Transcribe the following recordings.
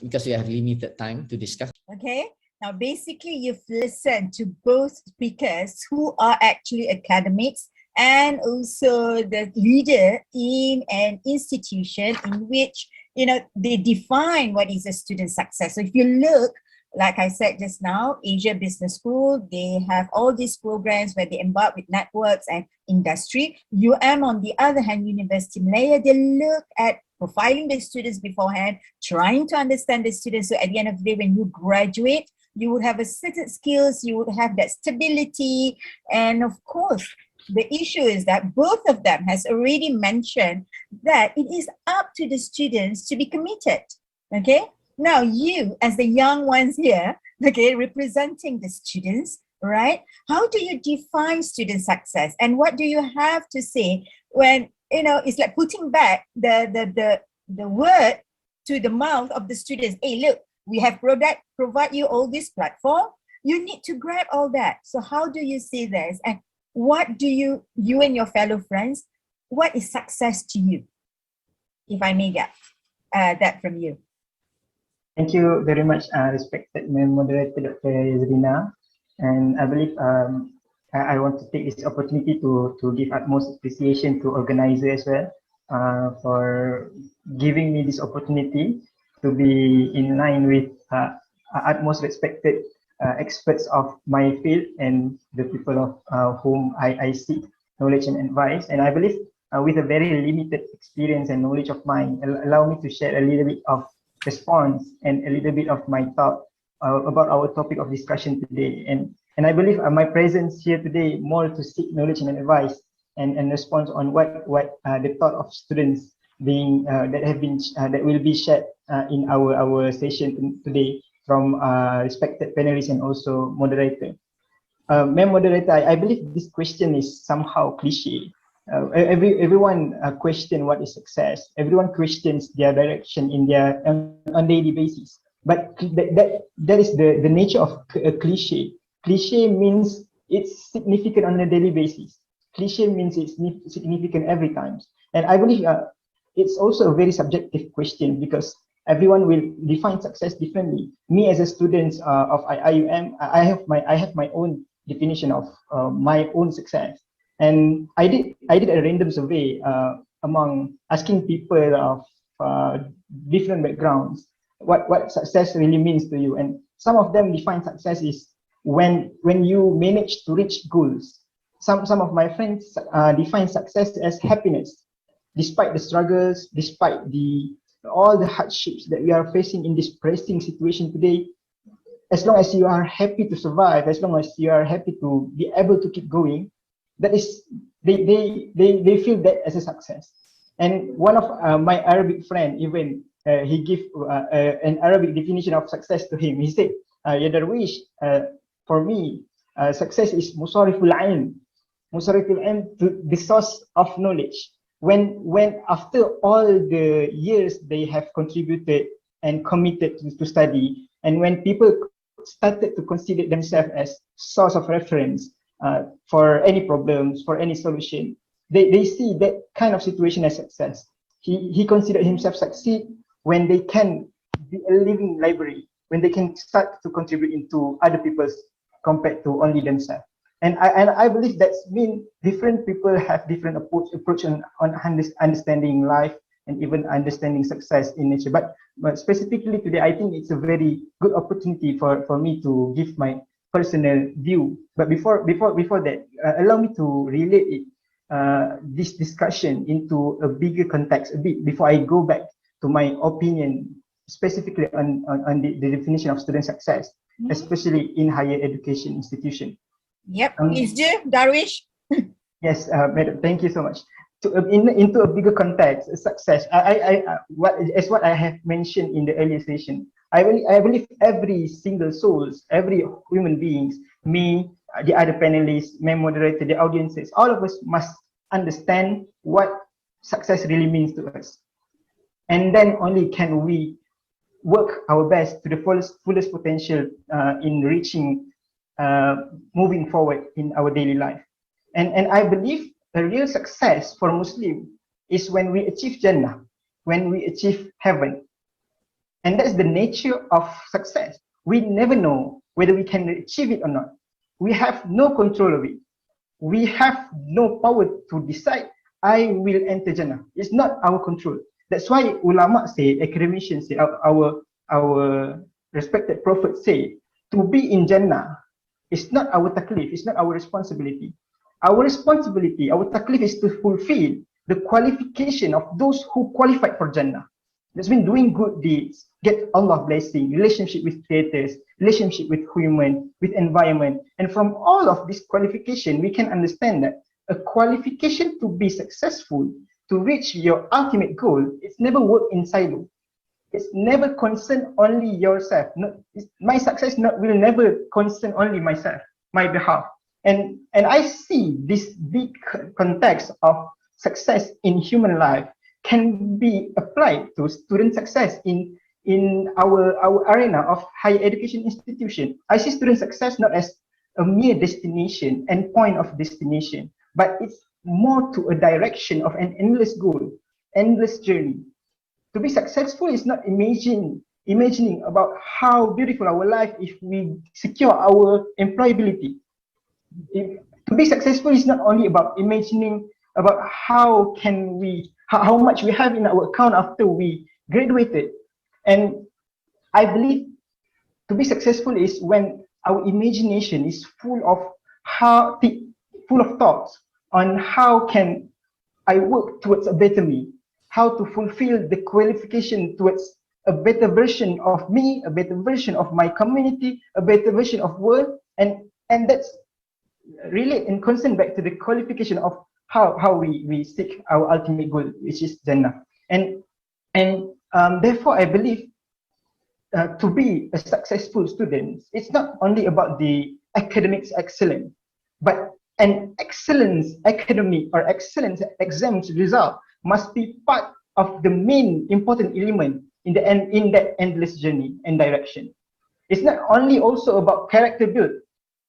because we have limited time to discuss. Okay. Now, basically, you've listened to both speakers who are actually academics and also the leader in an institution in which, you know, they define what is a student success. So if you look, like I said just now, Asia Business School, they have all these programs where they embark with networks and industry. On the other hand, University Malaya, they look at profiling the students beforehand, trying to understand the students. So at the end of the day, when you graduate, you would have a certain skills, you would have that stability. And of course, the issue is that both of them has already mentioned that it is up to the students to be committed. Okay. Now you, as the young ones here, okay, representing the students, right? How do you define student success? And what do you have to say when, you know, it's like putting back the word to the mouth of the students? Hey, look, we have provide you all this platform. You need to grab all that. So how do you see this? And what do you and your fellow friends, what is success to you? If I may get that from you. Thank you very much, respected Moderator Dr. Yazrina. And I believe I want to take this opportunity to give utmost appreciation to organizer as well for giving me this opportunity to be in line with utmost respected experts of my field and the people of whom I seek knowledge and advice. And I believe with a very limited experience and knowledge of mine, allow me to share a little bit of response and a little bit of my thought about our topic of discussion today. And I believe my presence here today more to seek knowledge and advice and response on what the thought of students being that will be shared in our session today from respected panelists and also moderator. Ma'am Moderator, I believe this question is somehow cliche. Everyone question what is success. Everyone questions their direction in their on daily basis. But that is the nature of a cliche. Cliche means it's significant on a daily basis. Cliche means it's significant every time. And I believe it's also a very subjective question because everyone will define success differently. Me as a student of IUM, I have my own definition of my own success. And I did a random survey among asking people of different backgrounds what success really means to you. And some of them define success is when you manage to reach goals. Some of my friends define success as happiness, despite the struggles, despite all the hardships that we are facing in this pressing situation today. As long as you are happy to survive, as long as you are happy to be able to keep going, that is they feel that as a success. And one of my Arabic friend even he gave an Arabic definition of success to him. He said, "Ya Darwish, for me, success is musariful ilm, the source of knowledge. When after all the years they have contributed and committed to study, and when people started to consider themselves as source of reference for any problems, for any solution, they see that kind of situation as success. He considered himself succeed when they can be a living library, when they can start to contribute into other people's compared to only themselves. And I believe that's mean different people have different approach on understanding life and even understanding success in nature. But specifically today, I think it's a very good opportunity for me to give my personal view. But before that, allow me to relate it, this discussion into a bigger context a bit before I go back to my opinion specifically on the definition of student success, especially in higher education institution. Yep, please do, Darwish. Yes, Madam, thank you so much. Into a bigger context, success. What I have mentioned in the earlier session, I believe every single souls, every human beings, me, the other panelists, my moderator, the audiences, all of us must understand what success really means to us, and then only can we work our best to the fullest potential in reaching, moving forward in our daily life. And I believe the real success for Muslim is when we achieve Jannah, when we achieve heaven. And that's the nature of success. We never know whether we can achieve it or not. We have no control of it. We have no power to decide, I will enter Jannah. It's not our control. That's why ulama say, academicians say, our respected prophets say, to be in Jannah is not our taklif, it's not our responsibility. Our responsibility, our taklif is to fulfill the qualification of those who qualified for Jannah. That's been doing good deeds, get Allah blessing, relationship with creators, relationship with human, with environment. And from all of this qualification, we can understand that a qualification to be successful, to reach your ultimate goal, it's never work in silo. It's never concern only yourself. My success will never concern only myself, my behalf. And I see this big context of success in human life can be applied to student success in our arena of higher education institution. I see student success not as a mere destination and point of destination, but it's more to a direction of an endless goal, endless journey. To be successful is not imagining about how beautiful our life if we secure our employability. To be successful is not only about imagining about how much we have in our account after we graduated. And I believe to be successful is when our imagination is full of thoughts on how can I work towards a better me, how to fulfill the qualification towards a better version of me, a better version of my community, a better version of world, and that's relate and concern back to the qualification of how we seek our ultimate goal, which is Jannah. And therefore, I believe to be a successful student, it's not only about the academics excellence, but an excellence academic or excellence exams result must be part of the main important element in that endless journey and direction. It's not only also about character build,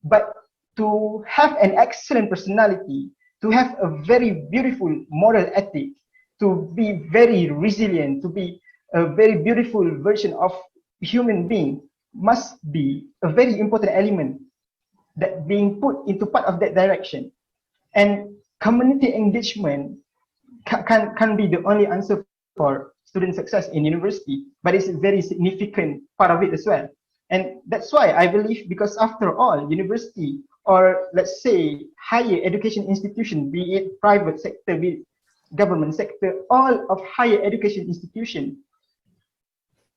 but to have an excellent personality, to have a very beautiful moral ethic, to be very resilient, to be a very beautiful version of human being must be a very important element that being put into part of that direction. And community engagement can be the only answer for student success in university, but it's a very significant part of it as well. And that's why I believe, because after all, university, or let's say higher education institution, be it private sector, be it government sector, all of higher education institution,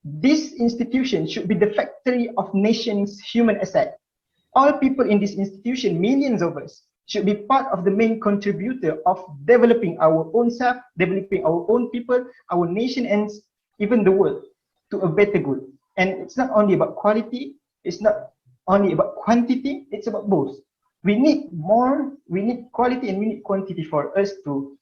this institution should be the factory of nation's human asset. All people in this institution, millions of us, should be part of the main contributor of developing our own self, developing our own people, our nation, and even the world to a better good. And it's not only about quality, it's not only about quantity, it's about both. We need more, we need quality and we need quantity for us to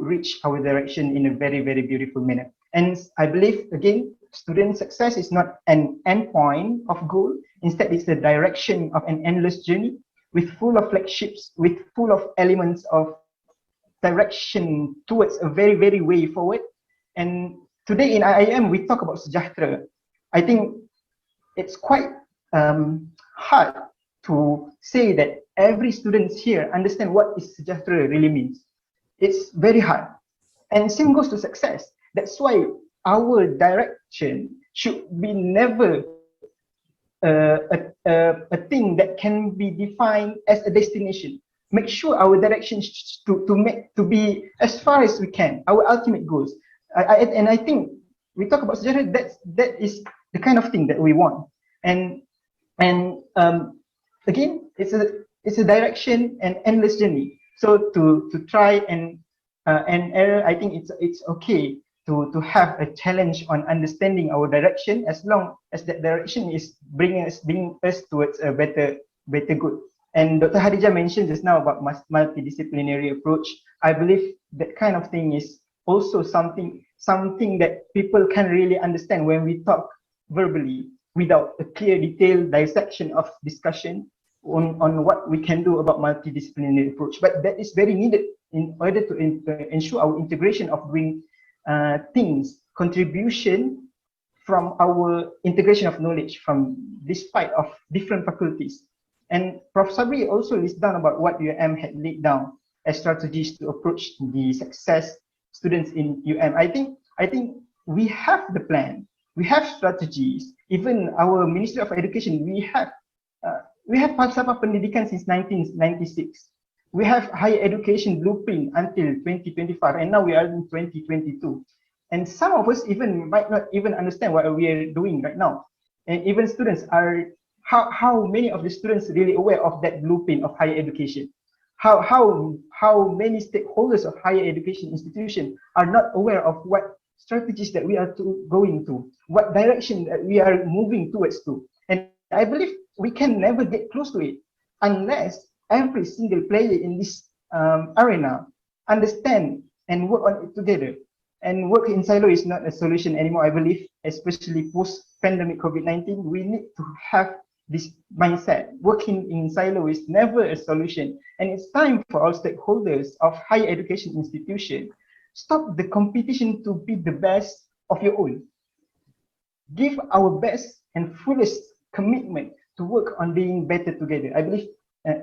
reach our direction in a very, very beautiful manner. And I believe, again, student success is not an endpoint of goal. Instead, it's the direction of an endless journey with full of flagships, with full of elements of direction towards a very, very way forward. And today in IIM, we talk about sejahtera. I think it's quite hard to say that every student here understand what is sejahtera really means. It's very hard. And same goes to success. That's why our direction should be never a thing that can be defined as a destination. Make sure our direction to be as far as we can, our ultimate goals. And I think we talk about sejahtera, that is the kind of thing that we want. And again, it's a direction and endless journey. So to try and error, I think it's okay to have a challenge on understanding our direction, as long as that direction is bringing us towards a better good. And Dr. Hadija mentioned just now about multidisciplinary approach. I believe that kind of thing is also something that people can really understand when we talk verbally without a clear detailed dissection of discussion on what we can do about multidisciplinary approach. But that is very needed in order to ensure our integration of doing things, contribution from our integration of knowledge from despite of different faculties. And Prof. Sabri also lists down about what UM had laid down as strategies to approach the success students in UM. I think we have the plan, we have strategies. Even our Ministry of Education, we have Falsafah Pendidikan since 1996. We have higher education blueprint until 2025, and now we are in 2022. And some of us even might not even understand what we are doing right now. And even students are, how many of the students really aware of that blueprint of higher education? How many stakeholders of higher education institution are not aware of what strategies that we are going to, what direction that we are moving towards to? And I believe we can never get close to it unless every single player in this arena understand and work on it together. And work in silo is not a solution anymore, I believe, especially post-pandemic COVID-19. We need to have this mindset. Working in silo is never a solution. And it's time for all stakeholders of higher education institutions, stop the competition to be the best of your own. Give our best and fullest commitment to work on being better together. I believe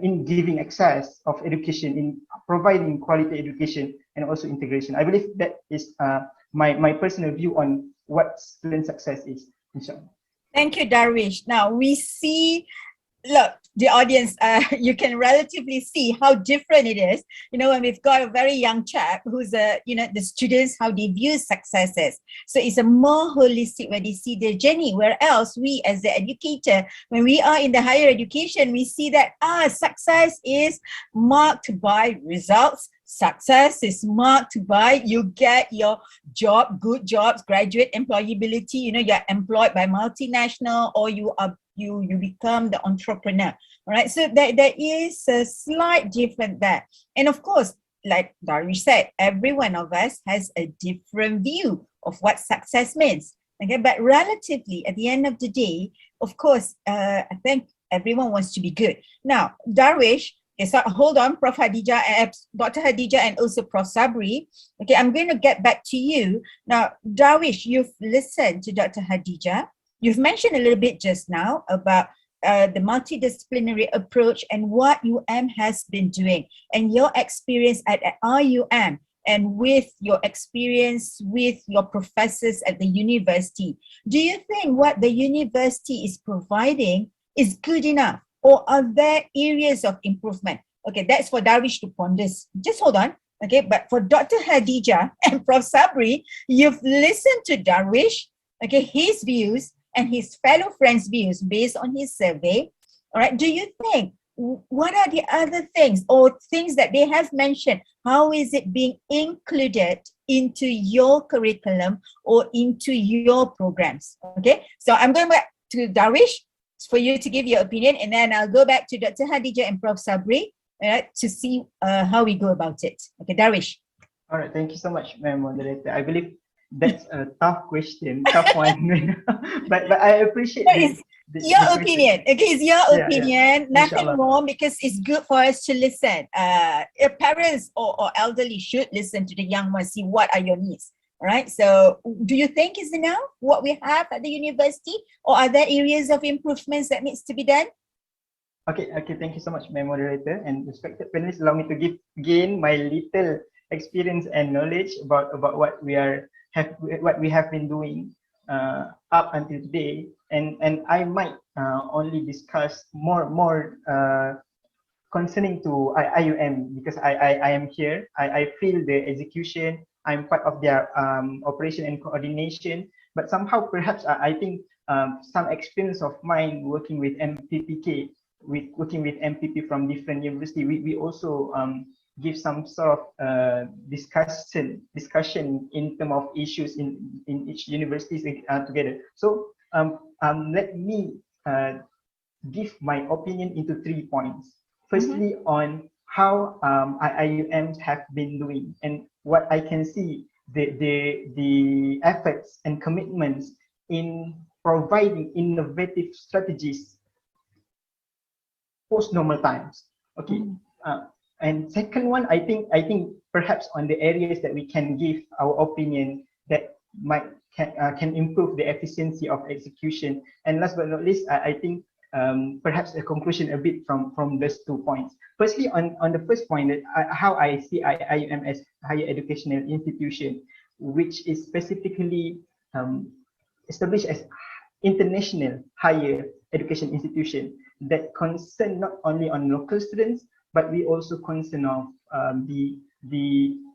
in giving access of education, in providing quality education, and also integration. I believe that is my personal view on what student success is, inshallah. Thank you, Darwish. Now we see, look, the audience, you can relatively see how different it is. You know, when we've got a very young chap who's the students, how they view successes. So it's a more holistic where they see their journey. Whereas we as the educator, when we are in the higher education, we see that success is marked by results. Success is marked by you get your job, good jobs, graduate employability, you know, you're employed by multinational, or you become the entrepreneur. All right. So there is a slight difference there. And of course, like Darwish said, every one of us has a different view of what success means. Okay, but relatively at the end of the day, of course, I think everyone wants to be good. Now, Darwish, okay, so hold on, Prof. Hadija, Dr. Hadija, and also Prof. Sabri. Okay, I'm going to get back to you. Now, Darwish, you've listened to Dr. Hadija. You've mentioned a little bit just now about the multidisciplinary approach and what UM has been doing and your experience at RUM and with your experience with your professors at the university. Do you think what the university is providing is good enough, or are there areas of improvement? Okay, that's for Darwish to ponder. Just hold on. Okay, but for Dr. Hadija and Prof. Sabri, you've listened to Darwish, okay, his views and his fellow friends' views based on his survey. All right, do you think, what are the other things or things that they have mentioned? How is it being included into your curriculum or into your programs? Okay, so I'm going back to Darwish for you to give your opinion, and then I'll go back to Dr. Hadija and Prof. Sabri to see how we go about it. Okay, Darwish. All right, thank you so much, Ma'am Moderator. I believe that's a tough question, tough one, but I appreciate your opinion. Okay, it's your opinion, nothing Inshallah. wrong, because it's good for us to listen. Your parents or elderly should listen to the young ones, see what are your needs. All right, so do you think is enough what we have at the university, or are there areas of improvements that needs to be done? Okay, thank you so much, my moderator, and respected panelists. Allow me to gain my little experience and knowledge about what we have been doing up until today, and I might only discuss more concerning to IUM, because I am here. I feel the execution. I'm part of their operation and coordination, but somehow perhaps I think some experience of mine working with MPPK, working with MPP from different university, we also give some sort of discussion in terms of issues in each universities together. So let me give my opinion into 3 points. Firstly, on how IUMs have been doing, and what I can see the efforts and commitments in providing innovative strategies post normal times. Okay, and second one, I think perhaps on the areas that we can give our opinion that might can improve the efficiency of execution. And last but not least, I think perhaps a conclusion a bit from those 2 points. Firstly, on the first point, that how I see IUM as higher educational institution, which is specifically established as international higher education institution that concern not only on local students, but we also concern of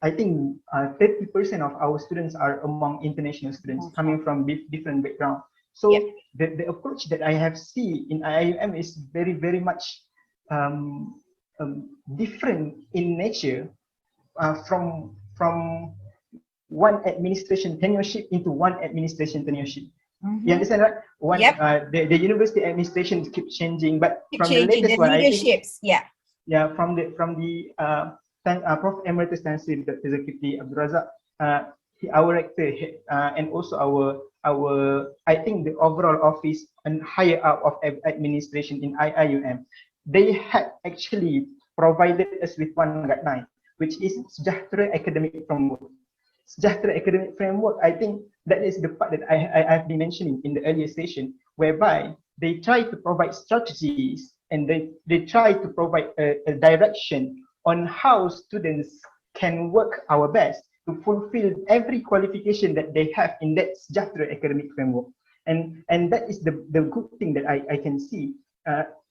I think 30% of our students are among international students coming from different backgrounds. So the approach that I have seen in IUM is very much different in nature from one administration tenureship into one administration tenureship. You understand, right? One, the university administration keep changing, but from the latest one, leaderships, I think, from the Prof. Emeritus Chancellor Dr. Zakiti Abdul Razak, our rector, and also our I think the overall office and higher up of administration in IUM, they had actually provided us with one guideline, which is Sejahtera Academic Framework. Sejahtera Academic Framework, I think that is the part that I've been mentioning in the earlier session, whereby they try to provide strategies and they try to provide a direction on how students can work our best to fulfill every qualification that they have in that Sejahtera Academic Framework. And that is the good thing that I can see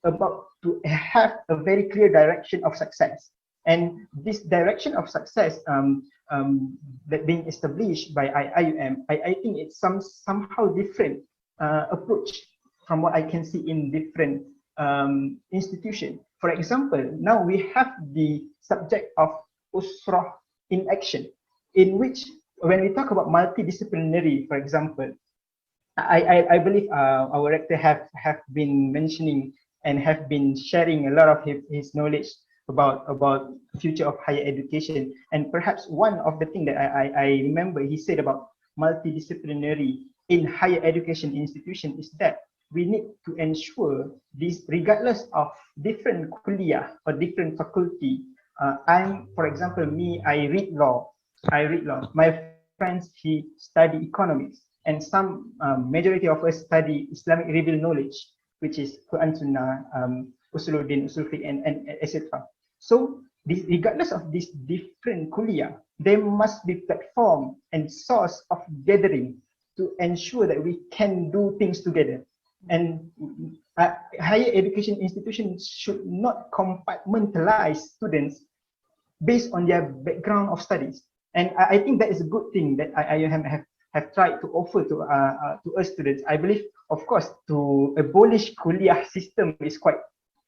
about to have a very clear direction of success. And this direction of success that being established by IUM, I think it's somehow different approach from what I can see in different institutions. For example, now we have the subject of Usrah in action, in which when we talk about multidisciplinary, for example, I believe our rector have been mentioning and have been sharing a lot of his knowledge about future of higher education. And perhaps one of the things that I remember he said about multidisciplinary in higher education institution is that we need to ensure this regardless of different kuliah or different faculty. For example, me, I read law. My friends, he study economics, and some majority of us study Islamic revealed knowledge, which is Quran Sunnah, Usuluddin, Usul Fiqh, and etc. So regardless of these different kuliah, there must be platform and source of gathering to ensure that we can do things together. And higher education institutions should not compartmentalize students based on their background of studies. And I think that is a good thing that IUM have tried to offer to us students. I believe, of course, to abolish kuliah system is quite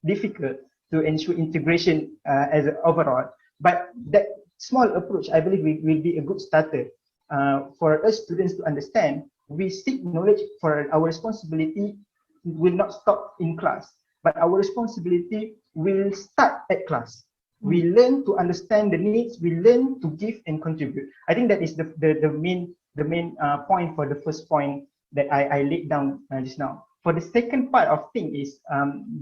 difficult to ensure integration as an overall. But that small approach, I believe, will be a good starter for us students to understand. We seek knowledge for our responsibility will not stop in class, but our responsibility will start at class. We learn to understand the needs, we learn to give and contribute. I think that is the main point for the first point that I laid down just now. For the second part of thing is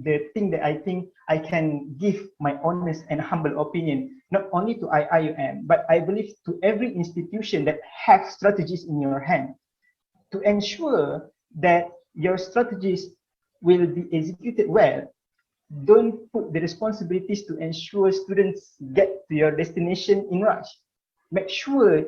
the thing that I think I can give my honest and humble opinion, not only to IUM, but I believe to every institution that have strategies in your hand, to ensure that your strategies will be executed well. Don't put the responsibilities to ensure students get to your destination in rush. Make sure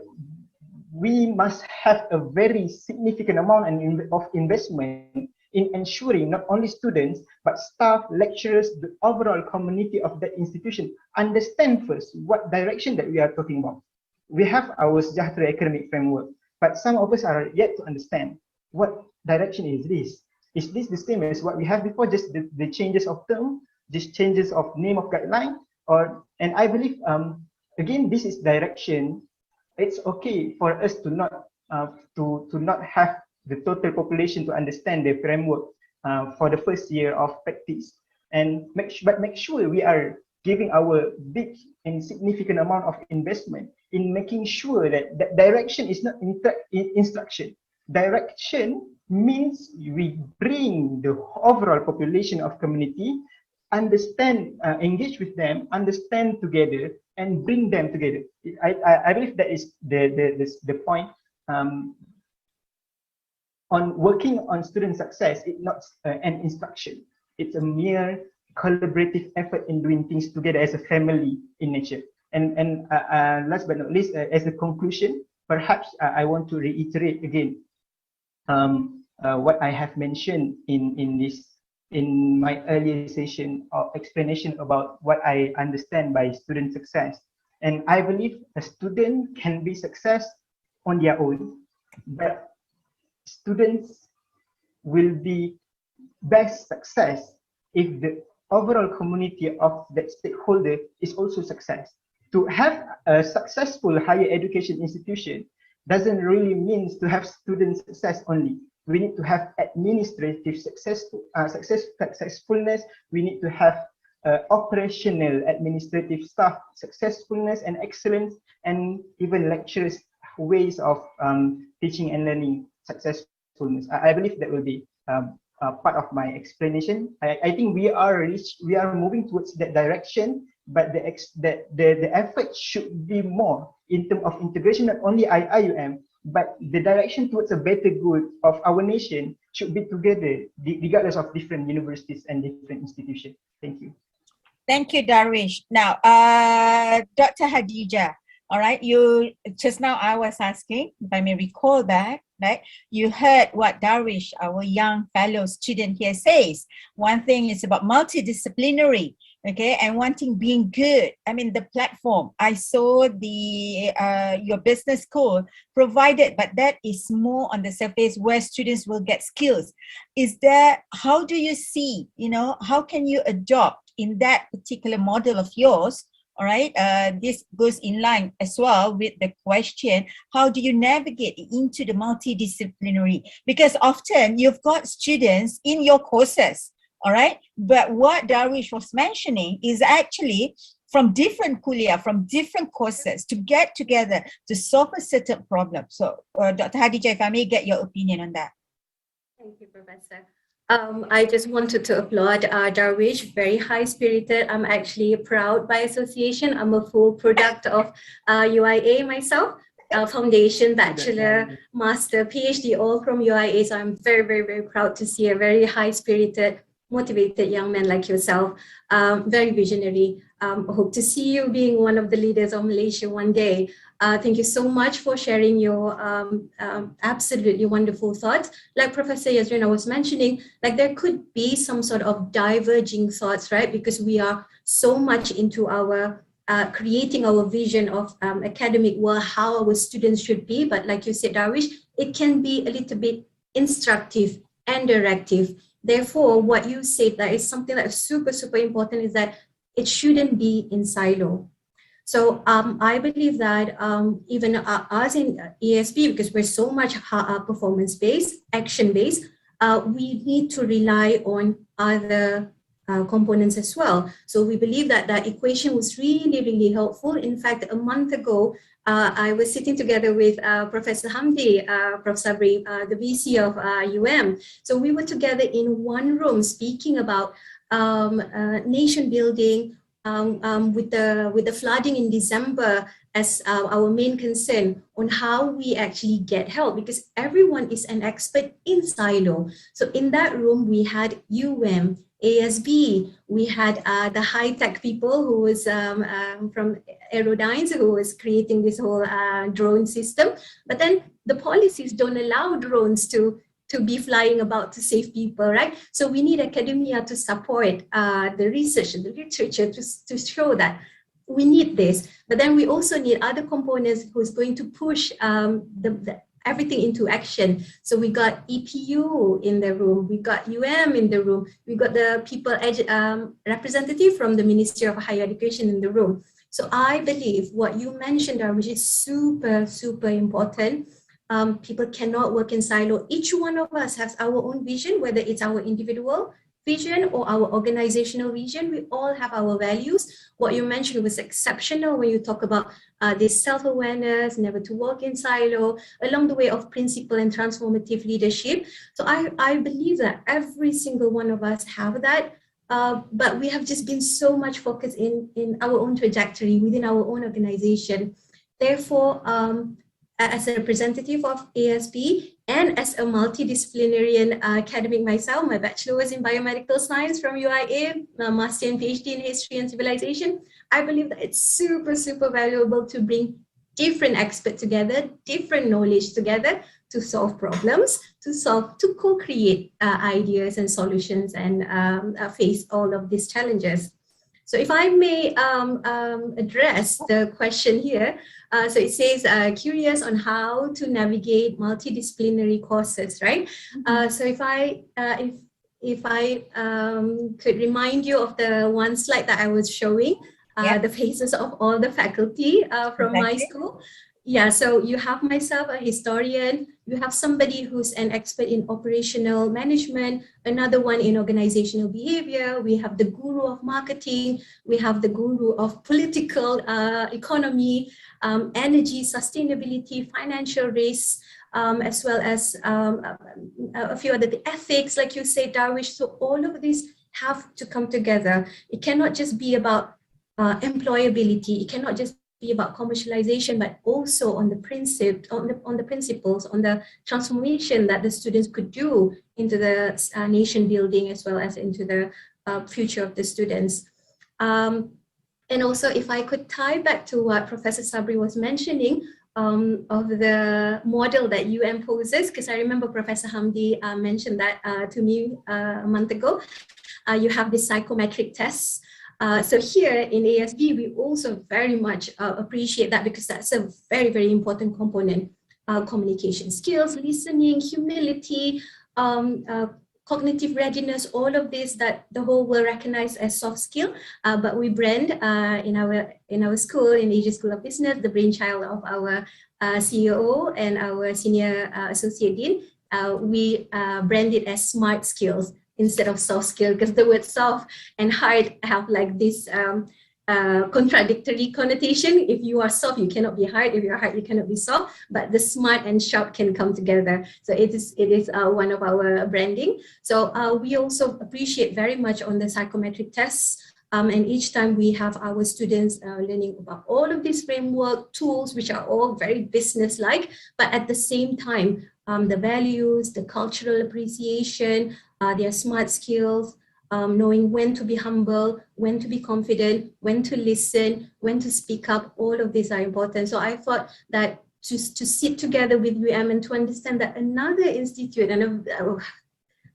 we must have a very significant amount of investment in ensuring not only students, but staff, lecturers, the overall community of that institution understand first what direction that we are talking about. We have our Sejahtera Academic Framework, but some of us are yet to understand what direction is this. Is this the same as what we have before, just the changes of term, just changes of name of guideline? And I believe, again, this is direction. It's okay for us to not have the total population to understand the framework for the first year of practice, and make sure we are giving our big and significant amount of investment in making sure that that direction is not instruction. Direction means we bring the overall population of community, understand, engage with them, understand together, and bring them together. I believe that is the point on working on student success, it's not an instruction. It's a mere collaborative effort in doing things together as a family in nature. And last but not least, as a conclusion, perhaps I want to reiterate again what I have mentioned in my earlier session of explanation about what I understand by student success. And I believe a student can be success on their own, but students will be best success if the overall community of that stakeholder is also success. To have a successful higher education institution doesn't really mean to have student success only. We need to have administrative successfulness. We need to have operational administrative staff successfulness and excellence, and even lecturers' ways of teaching and learning successfulness. I believe that will be part of my explanation. I think we are moving towards that direction, but the effort should be more in terms of integration, not only IUM, but the direction towards a better good of our nation should be together, regardless of different universities and different institutions. Thank you. Thank you, Darwish. Now, Dr. Hadija, all right, you just now I was asking, if I may recall back, right? You heard what Darwish, our young fellow student here, says. One thing is about multidisciplinary, okay, and one thing being good. I mean, the platform. I saw the your business school provided, but that is more on the surface where students will get skills. Is there? How do you see? You know, how can you adopt in that particular model of yours? All right, this goes in line as well with the question, how do you navigate into the multidisciplinary? Because often you've got students in your courses, all right? But what Darwish was mentioning is actually from different kuliah, from different courses to get together to solve a certain problem. So Dr. Hadija, if I may get your opinion on that. Thank you, Professor. I just wanted to applaud Darwish, very high-spirited. I'm actually proud by association. I'm a full product of UIA myself, foundation, bachelor, master, PhD, all from UIA. So I'm very, very, very proud to see a very high-spirited, motivated young man like yourself, very visionary. I hope to see you being one of the leaders of Malaysia one day. Thank you so much for sharing your absolutely wonderful thoughts. Like Professor Yazrina was mentioning, like there could be some sort of diverging thoughts, right? Because we are so much into our creating our vision of academic world, how our students should be. But like you said, Darwish, it can be a little bit instructive and directive. Therefore, what you said that is something that is super, super important is that it shouldn't be in silo. So I believe that even us in ESP, because we're so much performance-based, action-based, we need to rely on other components as well. So we believe that that equation was really, really helpful. In fact, a month ago, I was sitting together with Professor Hamdi, Prof. Sabri, the VC of UM. So we were together in one room speaking about nation building, with the flooding in December as our main concern on how we actually get help, because everyone is an expert in silo. So in that room, we had ASB, we had the high-tech people who was from Aerodynes, who was creating this whole drone system. But then the policies don't allow drones to be flying about to save people, right? So we need academia to support the research and the literature to show that we need this. But then we also need other components who's going to push everything into action. So we got EPU in the room, we got in the room, we got the people representative from the Ministry of Higher Education in the room. So I believe what you mentioned, which is super, super important. People cannot work in silo. Each one of us has our own vision, whether it's our individual vision or our organizational vision. We all have our values. What you mentioned was exceptional when you talk about this self-awareness, never to work in silo, along the way of principle and transformative leadership. So I believe that every single one of us have that, but we have just been so much focused in our own trajectory within our own organization. Therefore, as a representative of ASB and as a multidisciplinary academic myself. My bachelor was in biomedical science from UIA, my master and PhD in history and civilization. I believe that it's super, super valuable to bring different experts together, different knowledge together to solve problems, to co-create ideas and solutions and face all of these challenges. So if I may address the question here, so it says, curious on how to navigate multidisciplinary courses, right? So if I could remind you of the one slide that I was showing, the faces of all the faculty from my school. Yeah, so you have myself, a historian, you have somebody who's an expert in operational management, another one in organizational behavior, we have the guru of marketing, we have the guru of political economy, energy, sustainability, financial risk, as well as a few other ethics, like you say, Darwish. So all of these have to come together. It cannot just be about employability, it cannot just be about commercialization, but also on the principles, on the transformation that the students could do into the nation building as well as into the future of the students. And also, if I could tie back to what Professor Sabri was mentioning of the model that UM poses, because I remember Professor Hamdi mentioned that to me a month ago. You have the psychometric tests. So here in ASB, we also very much appreciate that, because that's a very, very important component. Communication skills, listening, humility, cognitive readiness, all of this that the whole will recognize as soft skill. But we brand in our school, in Asia School of Business, the brainchild of our CEO and our senior associate dean, we brand it as smart skills instead of soft skill, because the word soft and hard have like this contradictory connotation. If you are soft, you cannot be hard. If you are hard, you cannot be soft. But the smart and sharp can come together. So it is one of our branding. So we also appreciate very much on the psychometric tests. And each time we have our students learning about all of these framework tools, which are all very business-like, but at the same time, the values, the cultural appreciation, their smart skills, knowing when to be humble, when to be confident, when to listen, when to speak up, all of these are important. So I thought that to sit together with UM and to understand that another institute and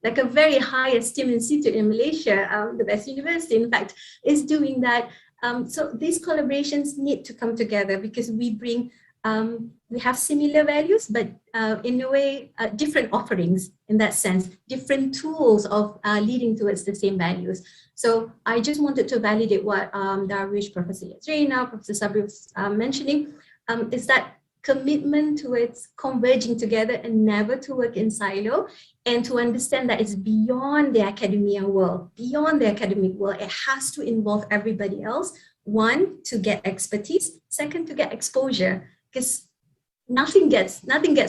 like a very high esteemed institute in Malaysia, the best university, in fact, is doing that. So these collaborations need to come together, because we bring, we have similar values, but in a way, different offerings in that sense, different tools of leading towards the same values. So I just wanted to validate what Darwish, Professor Yazrina, Professor Sabri was mentioning, is that commitment towards converging together and never to work in silo, and to understand that it's beyond the academia world, beyond the academic world. It has to involve everybody else. One, to get expertise. Second, to get exposure, because nothing gets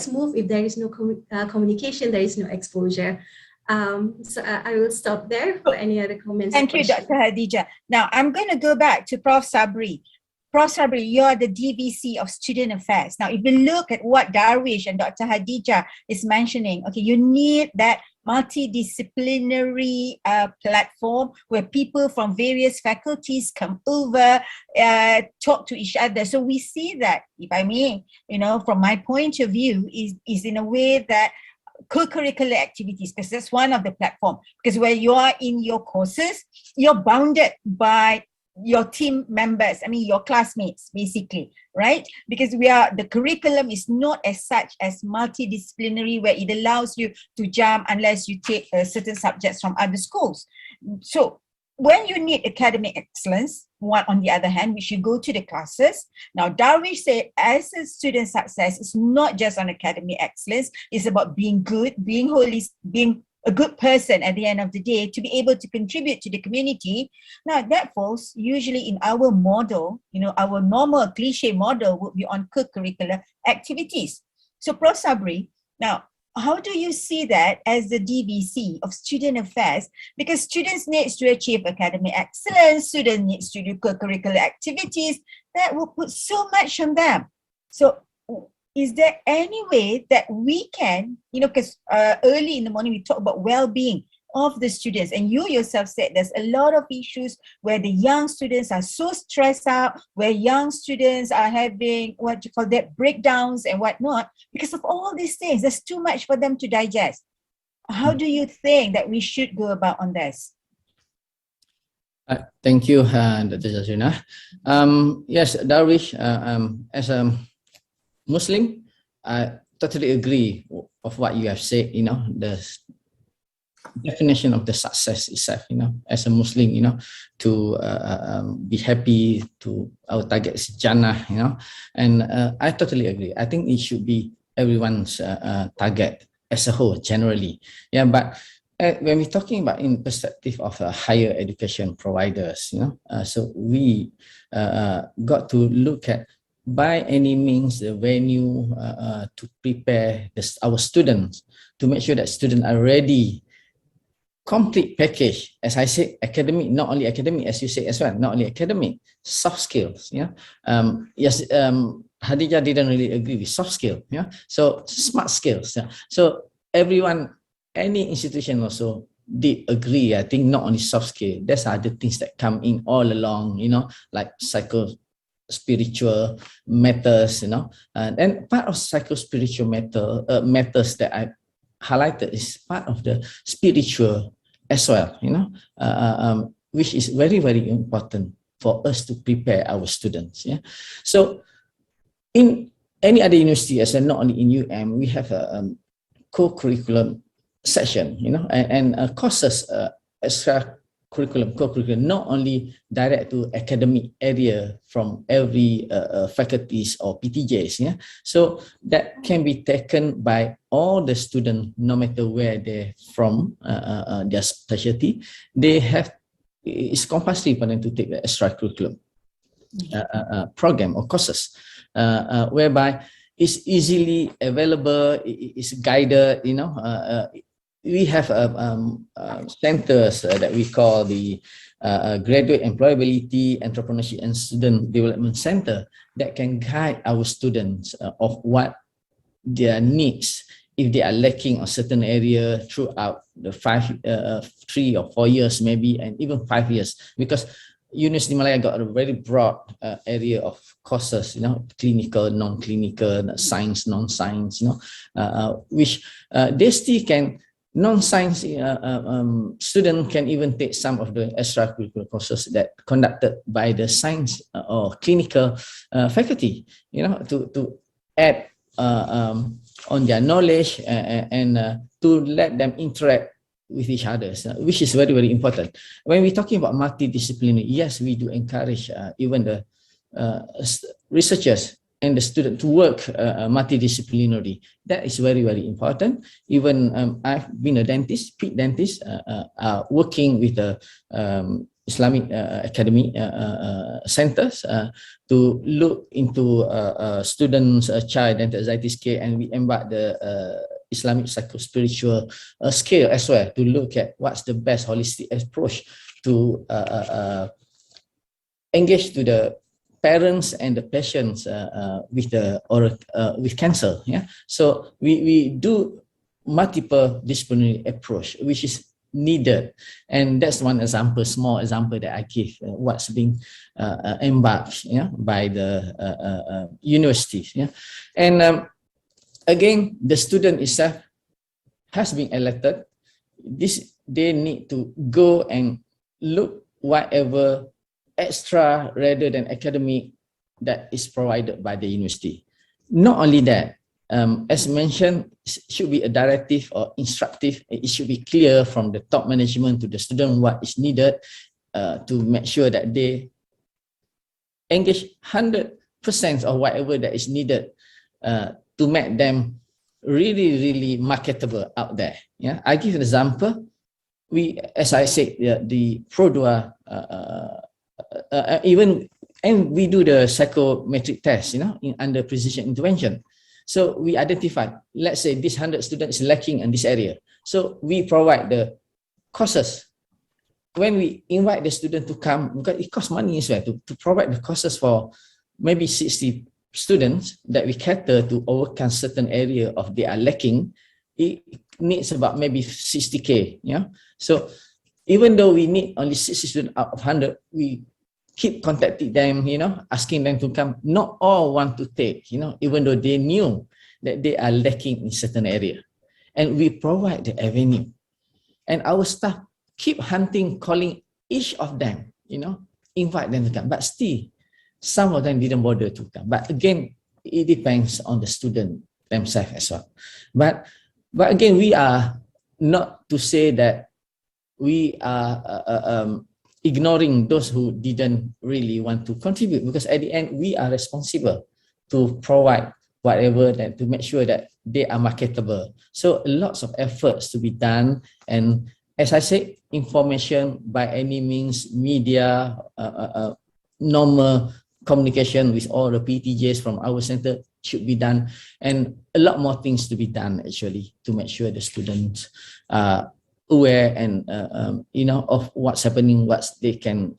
moved if there is no communication, there is no exposure. So I will stop there for any other comments. Thank you, Dr. Hadija. Now I'm going to go back to Prof. Sabri. Prof. Sabri, you're the DVC of Student Affairs. Now, if you look at what Darwish and Dr. Hadija is mentioning, okay, you need that multidisciplinary platform where people from various faculties come over, talk to each other. So we see that, if I may, from my point of view, is in a way that co-curricular activities, because that's one of the platform, because where you are in your courses, you're bounded by your team members, your classmates, basically, right? Because the curriculum is not as such as multidisciplinary, where it allows you to jump unless you take certain subjects from other schools. So when you need academic excellence, one on the other hand, we should go to the classes. Now, Darwish said, as a student success, it's not just on academic excellence, it's about being good, being holy, being a good person at the end of the day, to be able to contribute to the community. Now that falls usually in our model, our normal cliche model would be on co-curricular activities. So Prof. Sabri, now how do you see that as the DVC of Student Affairs? Because students need to achieve academic excellence, students need to do co-curricular activities, that will put so much on them. So is there any way that we can, because early in the morning we talk about well-being of the students, and you yourself said there's a lot of issues where the young students are so stressed out, where young students are having breakdowns and whatnot because of all these things. There's too much for them to digest. How do you think that we should go about on this? Thank you, Dr. Yazrina. Yes, Darwish, as a Muslim, I totally agree of what you have said. The definition of the success itself, as a Muslim, to be happy, to our target is Jannah, and I totally agree. I think it should be everyone's target as a whole, generally. Yeah, but when we're talking about in perspective of higher education providers, so we got to look at by any means the venue to prepare our students, to make sure that students are ready. Complete package, as I said, academic, not only academic, as you say as well, not only academic, soft skills. Yes, Hadija didn't really agree with soft skill. So smart skills. So everyone, any institution also did agree. I think not only soft skill, there's other things that come in all along. Like spiritual matters. And part of spiritual matters that I highlighted is part of the spiritual as well, which is very, very important for us to prepare our students. So in any other university, as well, not only in we have a co-curriculum section, and courses, extra co-curriculum, not only direct to academic area from every faculties or PTJs. So that can be taken by all the students, no matter where they're from, their specialty. It's compulsory for them to take the extra curriculum program or courses, whereby it's easily available, it's guided. We have centers that we call the Graduate Employability, Entrepreneurship and Student Development Center that can guide our students of what their needs, if they are lacking a certain area throughout the 3 or 4 years maybe, and even 5 years, because University Malaya got a very broad area of courses, clinical, non-clinical, science, non-science, which they still can. Non-science student can even take some of the extracurricular courses that conducted by the science or clinical faculty, to add on their knowledge and to let them interact with each other, which is very, very important. When we're talking about multidisciplinary, yes, we do encourage even the researchers and the student to work multidisciplinary. That is very, very important. Even I've been a dentist, pit dentist, working with the Islamic Academy centers to look into students' child dental anxiety scale, and we embark the Islamic psychospiritual scale as well, to look at what's the best holistic approach to engage to the parents and the patients with cancer. So we do multiple disciplinary approach, which is needed, and that's one example, small example that I give what's being embarked by the universities. And again, the student itself has been elected. They need to go and look whatever extra rather than academic that is provided by the university. Not only that, as mentioned, should be a directive or instructive. It should be clear from the top management to the student what is needed to make sure that they engage 100% of whatever that is needed to make them really, really marketable out there. I give an example. We, as I said, the Pro2 even, and we do the psychometric test, under precision intervention. So we identify, let's say this 100 students is lacking in this area. So we provide the courses. When we invite the student to come, because it costs money as well to provide the courses for maybe 60 students that we cater to overcome certain area of they are lacking, it needs about maybe 60K. Yeah. So even though we need only 60 students out of 100, we keep contacting them, asking them to come. Not all want to take, even though they knew that they are lacking in certain area. And we provide the avenue. And our staff keep hunting, calling each of them, invite them to come. But still, some of them didn't bother to come. But again, it depends on the student themselves as well. But again, we are not to say that we are ignoring those who didn't really want to contribute, because at the end, we are responsible to provide whatever that to make sure that they are marketable. So lots of efforts to be done. And as I said, information by any means, media, normal communication with all the PTJs from our center should be done. And a lot more things to be done actually to make sure the students are aware and of what's happening, what they can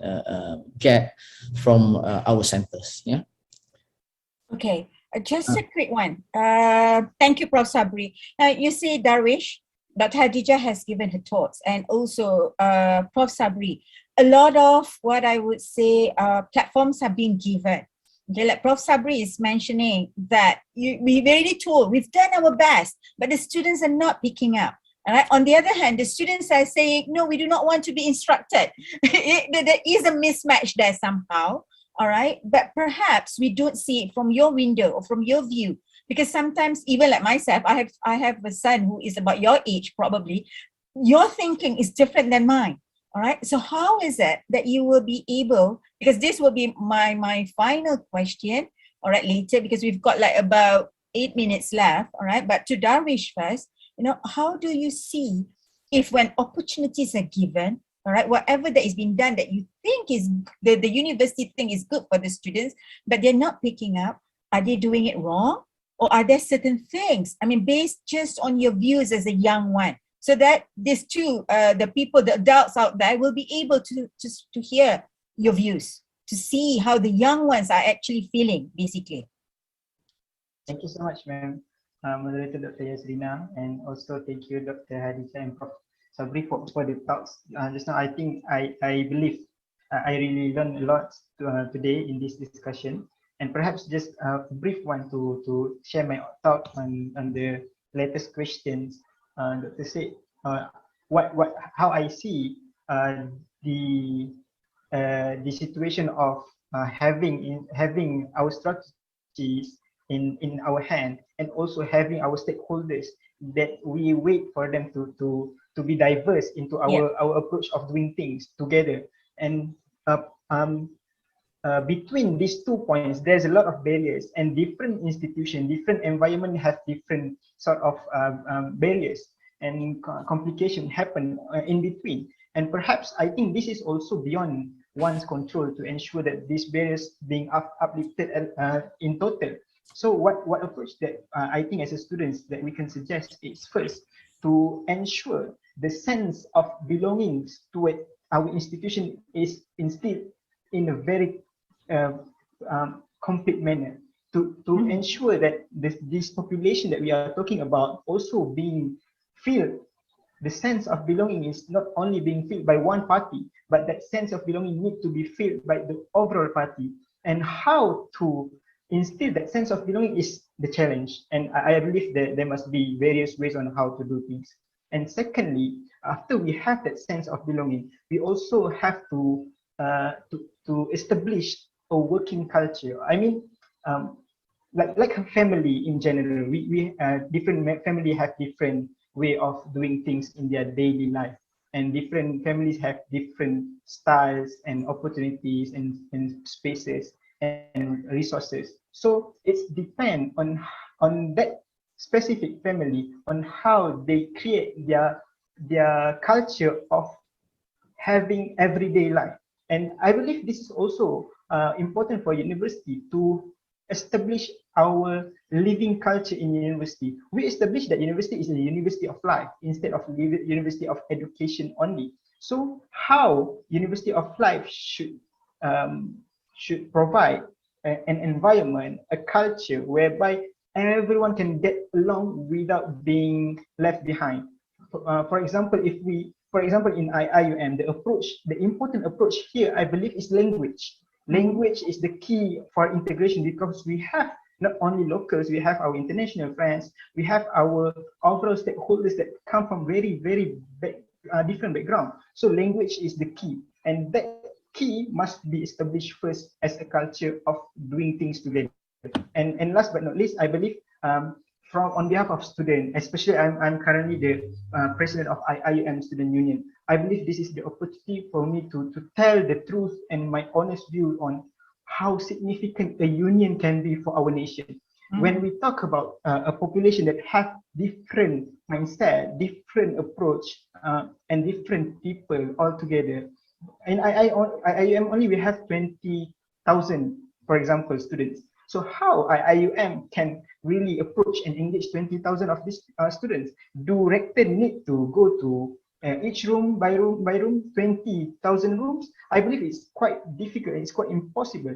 get from our centers. Yeah. Okay, just a quick one. Thank you, Prof. Sabri. Now you see, Darwish, Dr. Hadija has given her thoughts, and also Prof. Sabri. A lot of what I would say platforms have been given. Okay, like Prof. Sabri is mentioning that we already told, we've done our best, but the students are not picking up. All right. On the other hand, the students are saying, no, we do not want to be instructed. There is a mismatch there somehow. All right. But perhaps we don't see it from your window or from your view, because sometimes, even like myself, I have a son who is about your age, probably. Your thinking is different than mine. All right. So how is it that you will be able, because this will be my final question, all right, later, because we've got like about 8 minutes left. All right. But to Darwish first, how do you see if when opportunities are given, all right, whatever that is being done that you think is the university thing is good for the students, but they're not picking up, are they doing it wrong? Or are there certain things, based just on your views as a young one, so that these two, the people, the adults out there will be able to hear your views, to see how the young ones are actually feeling, basically. Thank you so much, ma'am. Moderator Dr. Yazrina, and also thank you, Dr. Hadija and Prof. Sabri for the talks. Just now, I think I believe I really learned a lot today in this discussion, and perhaps just a brief one to share my thought on the latest questions. Dr. said how I see the situation of having our strategies in our hand, and also having our stakeholders that we wait for them to be diverse into our approach of doing things together. And between these 2 points, there's a lot of barriers, and different institutions, different environment have different sort of barriers and complication happen in between. And perhaps I think this is also beyond one's control to ensure that these barriers being uplifted in total. So what approach that I think as a students that we can suggest is, first, to ensure the sense of belongings to our institution is instilled in a very complete manner, to ensure that this population that we are talking about also being feel the sense of belonging is not only being felt by one party, but that sense of belonging needs to be felt by the overall party. And how to instill that sense of belonging is the challenge. And I believe that there must be various ways on how to do things. And secondly, after we have that sense of belonging, we also have to establish a working culture. Like a family in general, we different family have different way of doing things in their daily life, and different families have different styles and opportunities and spaces and resources. So it's depend on that specific family, on how they create their culture of having everyday life. And I believe this is also important for university to establish our living culture in university. We establish that university is a university of life instead of university of education only. So how university of life should provide an environment, a culture whereby everyone can get along without being left behind. For example, in IIUM, the important approach here, I believe, is language. Language is the key for integration, because we have not only locals, we have our international friends, we have our overall stakeholders that come from very, very different backgrounds. So language is the key, and that key must be established first as a culture of doing things together. And last but not least, I believe on behalf of students, especially I'm currently the president of IIUM Student Union. I believe this is the opportunity for me to tell the truth and my honest view on how significant a union can be for our nation. When we talk about a population that have different mindset, different approach, and different people all together, and IIUM only we have 20,000, for example, students. So how IIUM can really approach and engage 20,000 of these students? Do rector need to go to each room by room, 20,000 rooms? I believe it's quite difficult, it's quite impossible.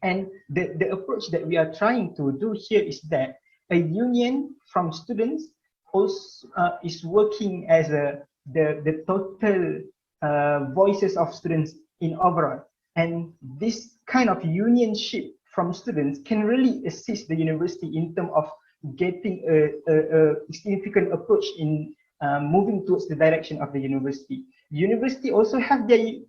And the approach that we are trying to do here is that a union from students also is working as the total voices of students in overall. And this kind of unionship from students can really assist the university in terms of getting a significant approach in moving towards the direction of the university. University also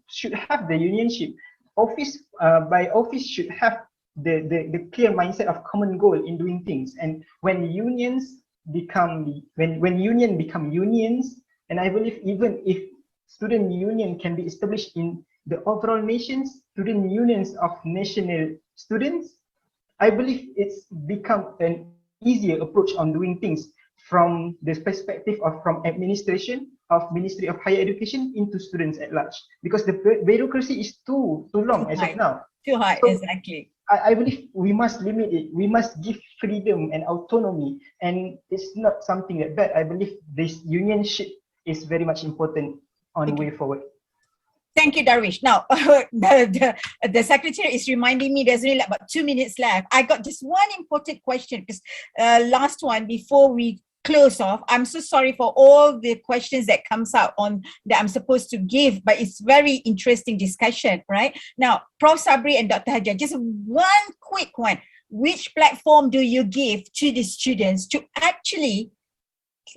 should have the unionship. Office by office should have the clear mindset of common goal in doing things. And when unions become unions, and I believe even if student union can be established in the overall nations, student unions of national students, I believe it's become an easier approach on doing things from the perspective of from administration of Ministry of Higher Education into students at large, because the bureaucracy is too long as of now. Too high, so exactly. I believe we must limit it. We must give freedom and autonomy, and it's not something that bad. I believe this unionship is very much important on way forward. Thank you, Darwish. Now, the secretary is reminding me there's only like about 2 minutes left. I got just one important question, because last one before we close off. I'm so sorry for all the questions that comes out on that I'm supposed to give, but it's very interesting discussion, right? Now, Prof. Sabri and Dr. Hadija, just one quick one. Which platform do you give to the students to actually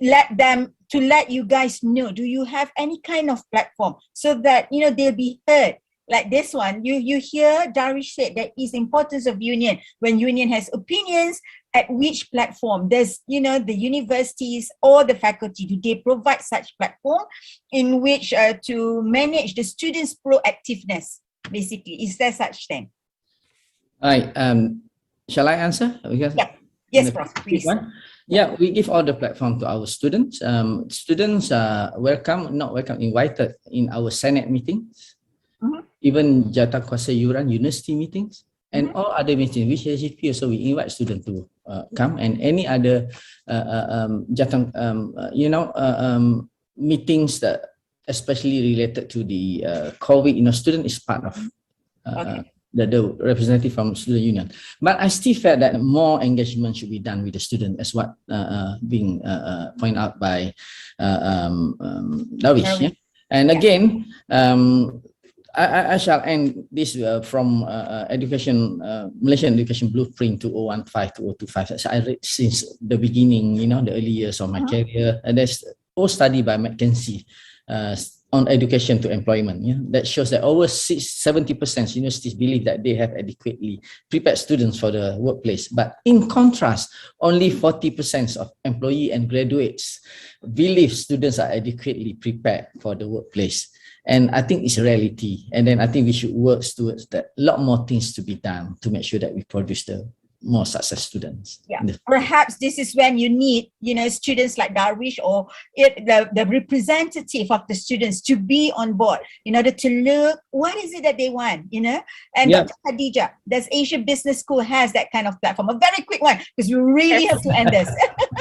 let you guys know? Do you have any kind of platform so that they'll be heard? Like this one, you hear Darwish said that is importance of union. When union has opinions, at which platform does the universities or the faculty, do they provide such platform in which to manage the students' proactiveness? Basically, is there such thing? All right. Shall I answer? Yeah. Yes, Prof. Please. Yeah, we give all the platform to our students. Students are invited in our Senate meetings, even Jatakuasa Yuran university meetings, and all other meetings, which HGP also we invite students to come, and any other meetings that especially related to the COVID. Student is part of the representative from student union. But I still felt that more engagement should be done with the student, as what being pointed out by Darwish. Yeah? And again, I shall end this from Malaysian Education Blueprint 2015-2025. So I read since the beginning, the early years of my career. And there's all study by McKinsey on education to employment. That shows that over 70% universities believe that they have adequately prepared students for the workplace. But in contrast, only 40% of employee and graduates believe students are adequately prepared for the workplace. And I think it's a reality. And then I think we should work towards that. A lot more things to be done to make sure that we produce the more success students. Yeah, perhaps this is when you need, students like Darwish or the representative of the students to be on board in order to look what is it that they want, And Yeah. Dr. Hadija, does Asia Business School has that kind of platform? A very quick one, because we really have to end this.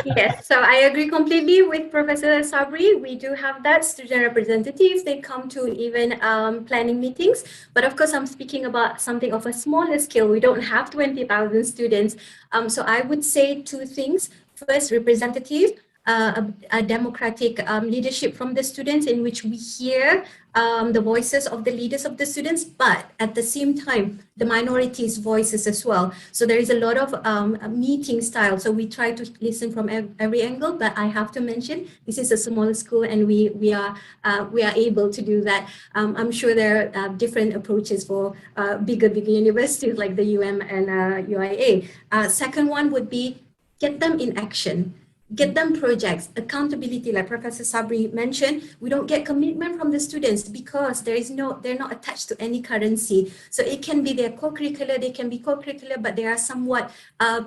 Yes, so I agree completely with Professor Sabri. We do have that student representatives. They come to even planning meetings. But of course, I'm speaking about something of a smaller scale. We don't have 20,000 students. So I would say two things. First, representatives, a democratic leadership from the students in which we hear the voices of the leaders of the students, but at the same time, the minorities' voices as well. So there is a lot of meeting style. So we try to listen from every angle, but I have to mention, this is a smaller school and we are able to do that. I'm sure there are different approaches for bigger universities like the UM and UIA. Second one would be get them in action. Get them projects, accountability, like Professor Sabri mentioned. We don't get commitment from the students because they're not attached to any currency. So it can be their co-curricular, they can be co-curricular, but they are somewhat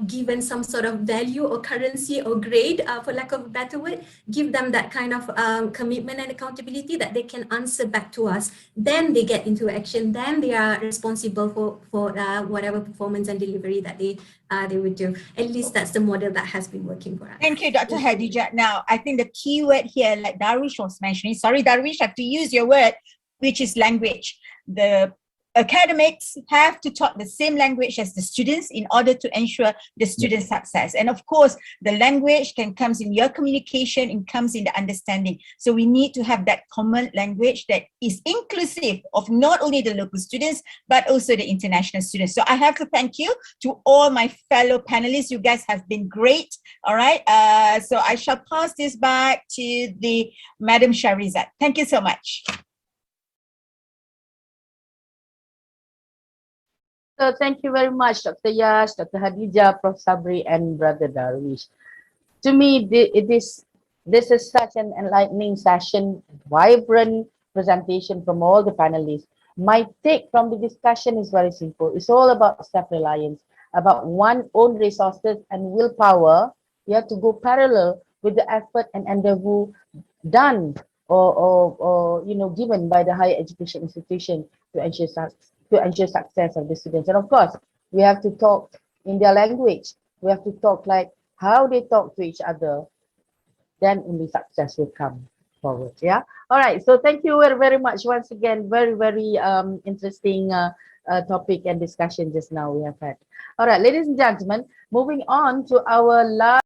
given some sort of value or currency or grade, for lack of a better word. Give them that kind of commitment and accountability that they can answer back to us. Then they get into action. Then they are responsible for whatever performance and delivery that they would do. At least that's the model that has been working for us. Thank you, Dr. Hadija. Now, I think the key word here, like Darwish was mentioning, sorry, Darwish, I have to use your word, which is language. The academics have to talk the same language as the students in order to ensure the student success. And of course, the language comes in your communication, it comes in the understanding. So we need to have that common language that is inclusive of not only the local students, but also the international students. So I have to thank you to all my fellow panelists. You guys have been great. All right. So I shall pass this back to the Madam Sharizat. Thank you so much. So thank you very much, Dr. Yas, Dr. Hadija, Prof. Sabri, and Brother Darwish. To me, this is such an enlightening session, vibrant presentation from all the panelists. My take from the discussion is very simple. It's all about self-reliance, about one's own resources and willpower. You have to go parallel with the effort and endeavor done or given by the higher education institution to ensure success of the students. And of course, we have to talk in their language. We have to talk like how they talk to each other. Then only success will come forward. Yeah. All right. So thank you very much once again. Very, very interesting topic and discussion just now we have had. All right, ladies and gentlemen, moving on to our last